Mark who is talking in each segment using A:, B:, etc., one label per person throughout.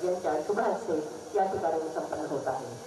A: यांच्या शुभ हस्ते या ठिकाणी संपन्न होत आहे।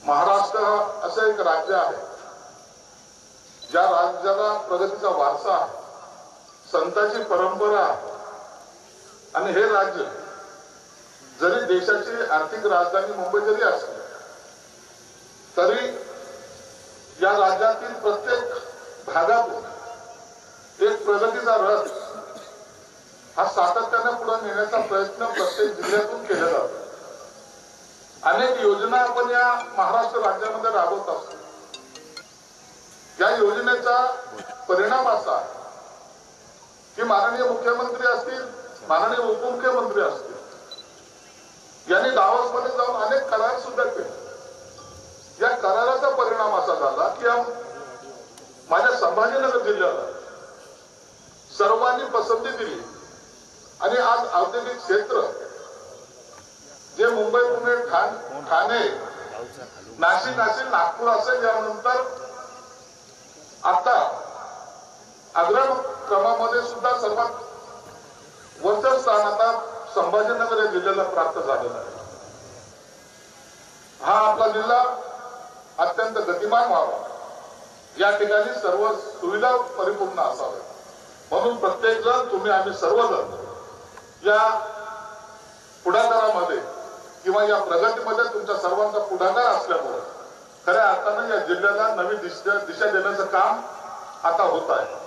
B: महाराष्ट्र असं एक राज्य आहे ज्या राज्याला प्रगतीचा वारसा आहे, संतांची परंपरा आहे आणि हे राज्य जरी देशाची आर्थिक राजधानी मुंबई जरी असली तरी या राज्यातील प्रत्येक भागातून एक प्रगतीचा रथ हा सातत्याने पुढे नेण्याचा प्रयत्न प्रत्येक जिल्ह्यातून केला जातो। अनेक योजना आपण या महाराष्ट्र राज्यामध्ये राबवत असतो। या योजनेचा परिणाम असा की माननीय मुख्यमंत्री असतील, माननीय उपमुख्यमंत्री असतील यांनी दावोसमध्ये जाऊन अनेक करार सुद्धा केले। या कराराचा परिणाम असा झाला की माझ्या संभाजीनगर जिल्ह्याला सर्वांनी पसंती दिली आणि आज औद्योगिक क्षेत्र जे मुंबई, पुणे, ठाणे, नाशिक असेल, नागपूर असेल यानंतर आता अग्रक्रमामध्ये सुद्धा सर्वात वरचं स्थान आता संभाजीनगर या जिल्ह्याला प्राप्त झालेला आहे। हा आपला जिल्हा अत्यंत गतिमान व्हावा, या ठिकाणी सर्व सुविधा परिपूर्ण असाव्या म्हणून प्रत्येक जण, तुम्ही आम्ही सर्वजण या पुढाकारामध्ये किंवा या प्रगतीमध्ये तुमच्या सर्वांचा पुढाकार असल्यामुळे खऱ्या अर्थाने या जिल्ह्याला नवी दिशा देण्याचं काम आता होत आहे।